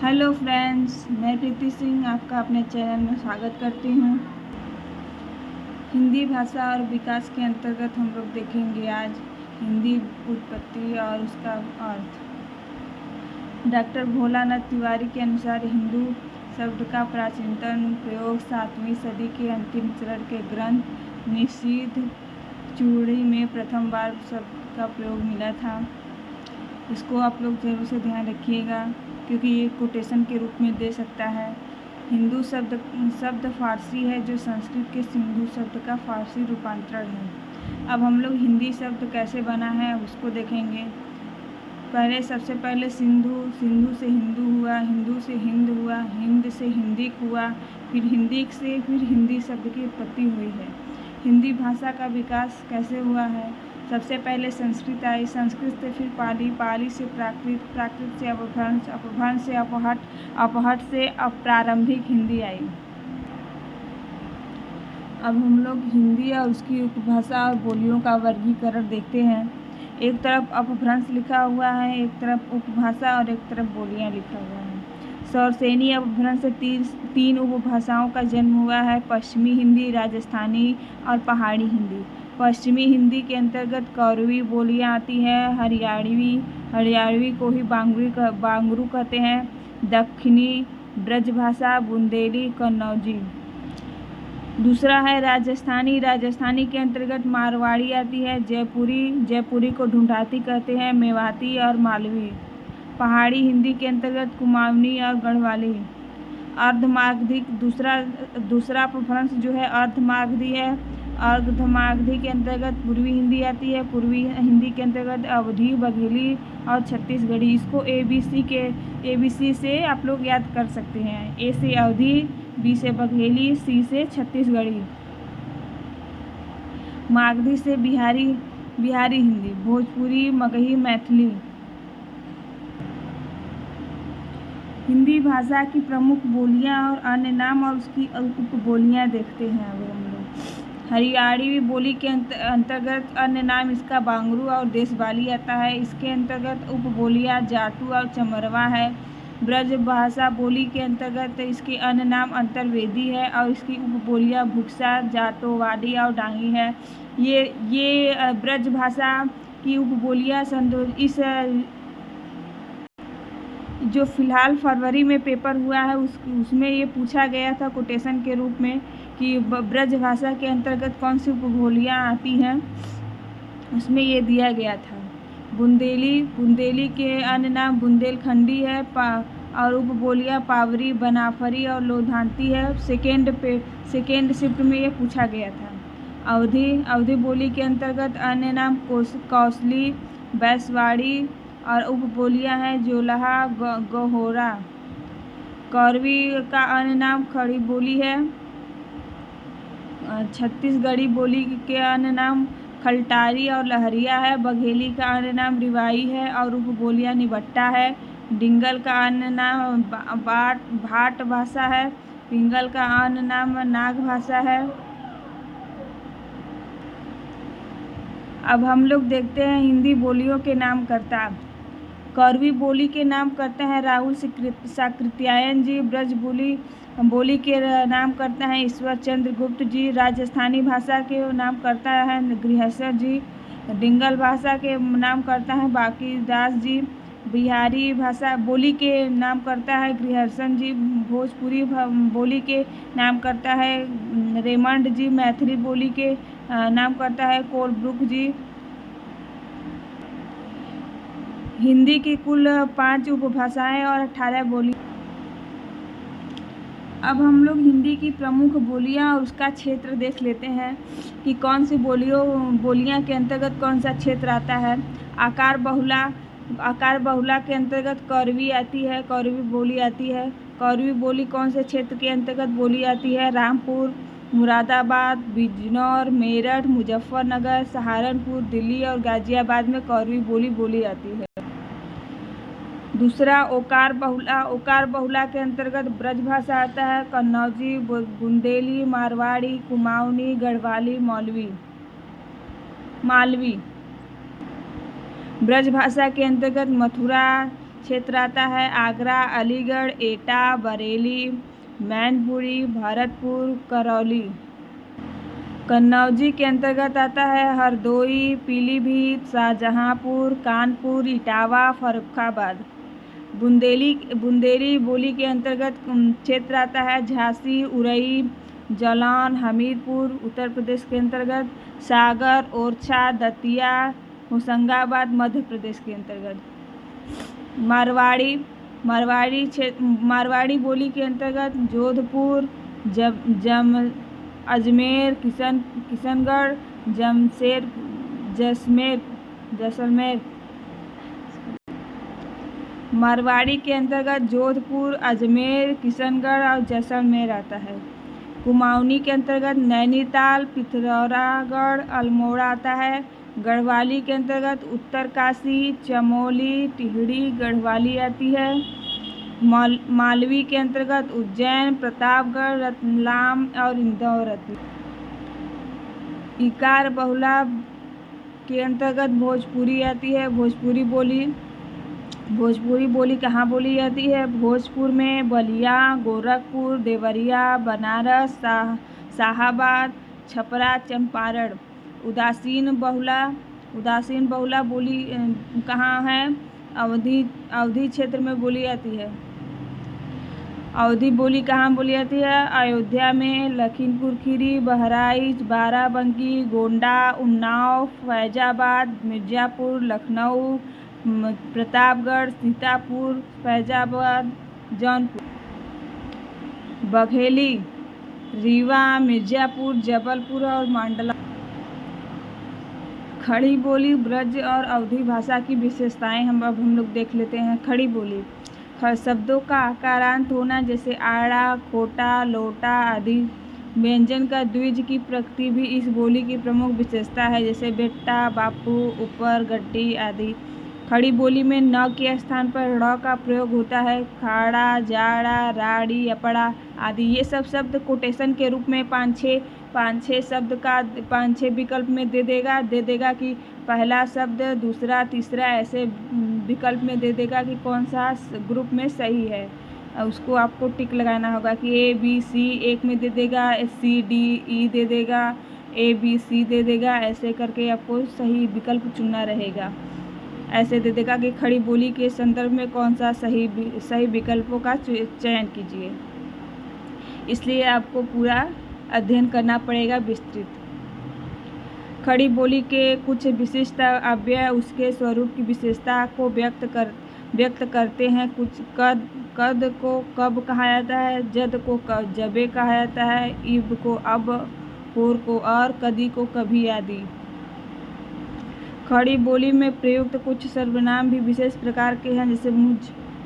Hello friends, मैं प्रीति सिंह आपका अपने चैनल में स्वागत करती हूँ। हिंदी भाषा और विकास के अंतर्गत हम लोग देखेंगे आज हिंदी उत्पत्ति और उसका अर्थ। डॉक्टर भोलानाथ तिवारी के अनुसार हिंदू शब्द का प्राचीनतम प्रयोग 7वीं सदी के अंतिम चरण के ग्रंथ निषीध चूड़ी में प्रथम बार शब्द का प्रयोग मिला था। इसको आप लोग जरूर से ध्यान रखिएगा क्योंकि ये कोटेशन के रूप में दे सकता है। हिंदू शब्द फारसी है जो संस्कृत के सिंधु शब्द का फारसी रूपांतरण है। अब हम लोग हिंदी शब्द कैसे बना है उसको देखेंगे। सबसे पहले सिंधु से हिंदू हुआ, हिंदू से हिंद हुआ, हिंद से हिंदिक हुआ, फिर हिंदिक से फिर हिंदी शब्द की उत्पत्ति हुई है। हिंदी भाषा का विकास कैसे हुआ है? सबसे पहले संस्कृत आई, संस्कृत से फिर पाली, पाली से प्राकृत, प्राकृत से अपभ्रंश, अपभ्रंश से अपहट, अपहट से प्रारंभिक हिंदी आई। अब हम लोग हिंदी और उसकी उपभाषा और बोलियों का वर्गीकरण देखते हैं। एक तरफ अपभ्रंश लिखा हुआ है, एक तरफ उपभाषा और एक तरफ बोलियां लिखा हुआ है। सौरसेनी अपभ्रंश से तीन उपभाषाओं का जन्म हुआ है, पश्चिमी हिंदी, राजस्थानी और पहाड़ी हिंदी। पश्चिमी हिंदी के अंतर्गत कौरवी बोलियां आती हैं। हरियाणवी को ही बांगरू कहते हैं। दक्षिणी ब्रजभाषा बुंदेली, कन्नौजी। दूसरा है राजस्थानी। राजस्थानी के अंतर्गत मारवाड़ी आती है। जयपुरी को ढूंढाती कहते हैं। मेवाती और मालवी। पहाड़ी हिंदी के अंतर्गत कुमाऊनी और गढ़वाली। अर्धमागधी दूसरा अपभ्रंश जो है अर्धमागधी है। अर्धमागधी के अंतर्गत पूर्वी हिंदी आती है। पूर्वी हिंदी के अंतर्गत अवधी, बघेली और छत्तीसगढ़ी। इसको ABC से आप लोग याद कर सकते हैं। A से अवधी, B से बघेली, C से छत्तीसगढ़ी। मागधी से बिहारी हिंदी, भोजपुरी, मगही, मैथिली। हिंदी भाषा की प्रमुख बोलियां और अन्य नाम और उसकी उपबोलियां देखते हैं अब हम लोग। हरियाणवी बोली के अंतर्गत अन्य नाम इसका बांगरू और देशवाली आता है। इसके अंतर्गत उपबोलियां जाटू और चमरवा है। ब्रज भाषा बोली के अंतर्गत इसके अन्य नाम अंतर्वेदी है और इसकी उपबोलियां भुक्सा, जाटोवादी और डांगी है। ये ब्रज भाषा की उपबोलियां इस जो फिलहाल फरवरी में पेपर हुआ है उसमें ये पूछा गया था कोटेशन के रूप में कि ब्रज भाषा के अंतर्गत कौन सी उपबोलियां आती हैं। उसमें ये दिया गया था। बुंदेली के अन्य नाम बुंदेलखंडी है और उपबोलियां पावरी, बनाफरी और लोधांती है। सेकेंड शिफ्ट में ये पूछा गया था। अवधी बोली के अंतर्गत अन्य नाम कौशली, बैसवाड़ी और उपबोलियां हैं जोलाहा, गहोरा। कौरवी का अन्य नाम खड़ी बोली है। छत्तीसगढ़ी बोली के अन्य नाम खलटारी और लहरिया है। बघेली का अन्य नाम रिवाई है और उपबोलियां निबट्टा है। डिंगल का अन्य नाम भाट भाषा है। पिंगल का अन्य नाम नाग भाषा है। अब हम लोग देखते हैं हिंदी बोलियों के नामकर्ता। कौरवी बोली के नाम करते हैं राहुल साकृत्यायन जी। ब्रज बोली के नाम करते हैं ईश्वर चंद्र गुप्त जी। राजस्थानी भाषा के नाम करता है गृहस्थ जी। डिंगल भाषा के नाम करता है बाकी दास जी। बिहारी भाषा बोली के नाम करता है गृहर्षण जी। भोजपुरी बोली के नाम करता है रेमंड जी। मैथिली बोली के नाम करता है कोलब्रुक जी। हिंदी की कुल 5 उपभाषाएं और 18 बोली। अब हम लोग हिंदी की प्रमुख बोलियां और उसका क्षेत्र देख लेते हैं कि कौन सी बोलियां के अंतर्गत कौन सा क्षेत्र आता है। आकार बहुला के अंतर्गत कौरवी आती है, कौरवी बोली आती है। कौरवी बोली कौन से क्षेत्र के अंतर्गत बोली आती है? रामपुर, मुरादाबाद, बिजनौर, मेरठ, मुजफ्फरनगर, सहारनपुर, दिल्ली और गाजियाबाद में कौरवी बोली आती है। दूसरा ओकार बहुला के अंतर्गत ब्रज भाषा आता है। कन्नौजी, बुंदेली, मारवाड़ी, कुमाऊनी, गढ़वाली, मालवी। ब्रज भाषा के अंतर्गत मथुरा, क्षेत्र आता है आगरा, अलीगढ़, एटा, बरेली, मैनपुरी, भरतपुर, करौली। कन्नौजी के अंतर्गत आता है हरदोई, पीलीभीत, शाहजहांपुर, कानपुर, इटावा, फर्रुखाबाद। बुंदेली बोली के अंतर्गत क्षेत्र आता है झांसी, उरई, जालौन, हमीरपुर। उत्तर प्रदेश के अंतर्गत सागर, ओरछा, दतिया, होशंगाबाद। मध्य प्रदेश के अंतर्गत मारवाड़ी बोली के अंतर्गत जोधपुर, अजमेर, किशनगढ़, जैसलमेर। मारवाड़ी के अंतर्गत जोधपुर, अजमेर, किशनगढ़ और जैसलमेर आता है। कुमाऊनी के अंतर्गत नैनीताल, पिथौरागढ़, अल्मोड़ा आता है। गढ़वाली के अंतर्गत उत्तरकाशी, चमोली, टिहरी, गढ़वाली आती है। मालवी के अंतर्गत उज्जैन, प्रतापगढ़, रतलाम और इंदौर आती है। इकार बहुला के अंतर्गत भोजपुरी आती है। भोजपुरी बोली कहाँ बोली जाती है? भोजपुर में, बलिया, गोरखपुर, देवरिया, बनारस, शाहाबाद, छपरा, चंपारण। उदासीन बहुला बोली कहाँ है? अवधी क्षेत्र में बोली जाती है। अवधी बोली कहाँ बोली जाती है? अयोध्या में, लखीमपुर खीरी, बहराइच, बाराबंकी, गोंडा, उन्नाव, फैजाबाद, मिर्ज़ापुर, लखनऊ, प्रतापगढ़, सीतापुर, फैजाबाद, जौनपुर। बघेली, रीवा, मिर्ज़ापुर, जबलपुर और मंडला। खड़ी बोली ब्रज और अवधी भाषा की विशेषताएं हम लोग देख लेते हैं। खड़ी बोली शब्दों का आकारांत होना, जैसे आड़ा, खोटा, लोटा आदि। व्यंजन का द्विज की प्रकृति भी इस बोली की प्रमुख विशेषता है, जैसे बेटा, बापू, ऊपर, गड्डी आदि। खड़ी बोली में न के स्थान पर ड़ का प्रयोग होता है। खाड़ा, जाड़ा, राड़ी, अपड़ा आदि ये सब शब्द कोटेशन के रूप में पाँच छः शब्द का 5-6 विकल्प में दे देगा कि पहला शब्द, दूसरा, तीसरा, ऐसे विकल्प में दे देगा कि कौन सा ग्रुप में सही है। उसको आपको टिक लगाना होगा कि ABC एक में दे देगा, CD, E दे देगा, ABC दे देगा, ऐसे करके आपको सही विकल्प चुनना रहेगा। ऐसे दे देगा कि खड़ी बोली के संदर्भ में कौन सा सही विकल्पों का चयन कीजिए। इसलिए आपको पूरा अध्ययन करना पड़ेगा विस्तृत। खड़ी बोली के कुछ विशिष्ट अव्यय उसके स्वरूप की विशेषता को व्यक्त करते हैं। कुछ कद को कब कहा जाता है, जद को जबे कहा जाता है, इब को अब, होर को और, कदी को कभी आदि। खड़ी बोली में प्रयुक्त कुछ सर्वनाम भी विशेष प्रकार के हैं, जैसे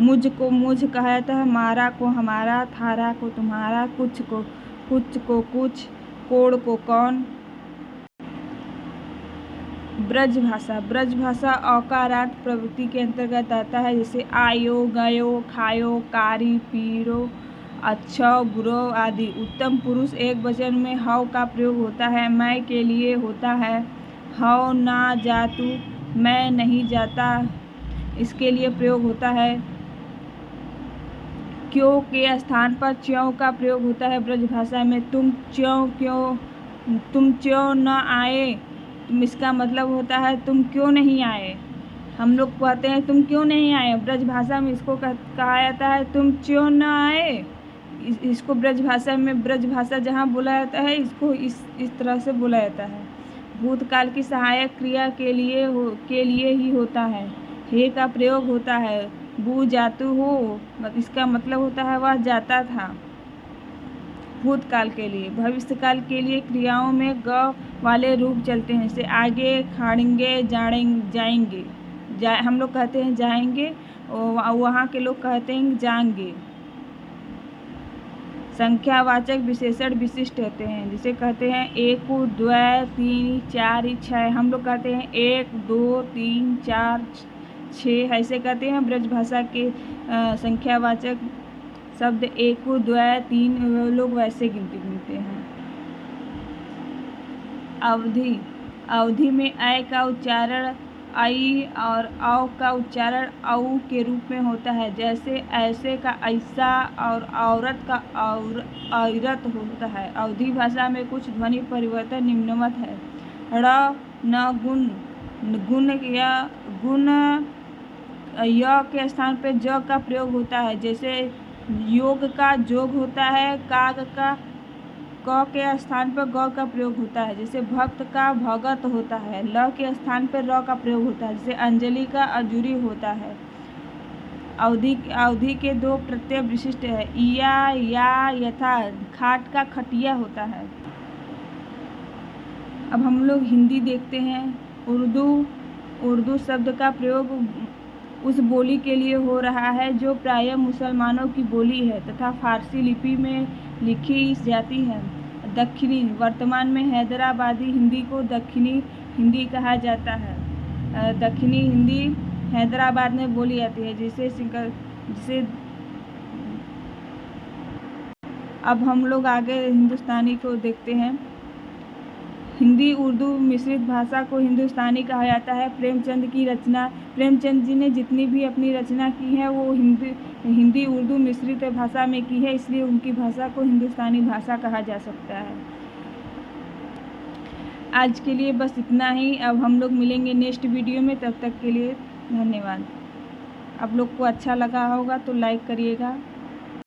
मुझ को मुझ कहा जाता है, मारा को हमारा, थारा को तुम्हारा, कुछ को कोड़ को कौन। ब्रज भाषा औकारांत प्रवृत्ति के अंतर्गत आता है, जैसे आयो, गयो, खायो, कारी, पीरो, अच्छो, बुरो आदि। उत्तम पुरुष एक वचन में हव का प्रयोग होता है। मैं के लिए होता है हव ना जातू, मैं नहीं जाता, इसके लिए प्रयोग होता है। क्यों के स्थान पर च्यों का प्रयोग होता है ब्रज भाषा में। तुम क्यों न आए, इसका मतलब होता है तुम क्यों नहीं आए। हम लोग कहते हैं तुम क्यों नहीं आए, ब्रज भाषा में इसको कहा जाता है तुम क्यों न आए। इसको ब्रज भाषा जहाँ बोला जाता है, इसको इस तरह से बोला जाता है। भूतकाल की सहायक क्रिया के लिए ही होता है। हे का प्रयोग होता है। बू जातु हो, इसका मतलब होता है वह जाता था। भूतकाल के लिए। भविष्यकाल के लिए क्रियाओं में ग वाले रूप चलते हैं, जैसे आगे, खाड़ेंगे, जाएंगे। हम लोग कहते हैं जाएंगे, वहाँ के लोग कहते हैं जाएंगे। संख्यावाचक विशेषण विशिष्ट होते हैं, जिसे कहते हैं 1, 2, 3, 4, 6। हम लोग कहते हैं 1, 2, 3, 4, 6, ऐसे कहते हैं। ब्रज भाषा के संख्यावाचक शब्द 1, 2, 3 लोग वैसे गिनते हैं। अवधि में अय का उच्चारण आई और औ का उच्चारण औ के रूप में होता है, जैसे ऐसे का ऐसा और औरत का औरत होता है। अवधी भाषा में कुछ ध्वनि परिवर्तन निम्नवत है। ड़ न गुण गुण या गुण य के स्थान पर ज का प्रयोग होता है, जैसे योग का जोग होता है। काग का क के स्थान पर ग का प्रयोग होता है, जैसे भक्त का भगत होता है। ल के स्थान पर र का प्रयोग होता है, जैसे अंजलि का अजूरी होता है। अवधि के दो प्रत्यय विशिष्ट है। इया या यथा। खाट का खटिया होता है। अब हम लोग हिंदी देखते हैं। उर्दू शब्द का प्रयोग उस बोली के लिए हो रहा है जो प्रायः मुसलमानों की बोली है तथा फारसी लिपि में लिखी जाती है। दक्षिणी वर्तमान में हैदराबादी हिंदी को दक्षिणी हिंदी कहा जाता है। दक्षिणी हिंदी हैदराबाद में बोली जाती है, जिसे अब हम लोग आगे हिंदुस्तानी को देखते हैं। हिंदी उर्दू मिश्रित भाषा को हिंदुस्तानी कहा जाता है। प्रेमचंद जी ने जितनी भी अपनी रचना की है वो हिंदी उर्दू मिश्रित भाषा में की है, इसलिए उनकी भाषा को हिंदुस्तानी भाषा कहा जा सकता है। आज के लिए बस इतना ही। अब हम लोग मिलेंगे नेक्स्ट वीडियो में, तब तक के लिए धन्यवाद। आप लोग को अच्छा लगा होगा तो लाइक करिएगा।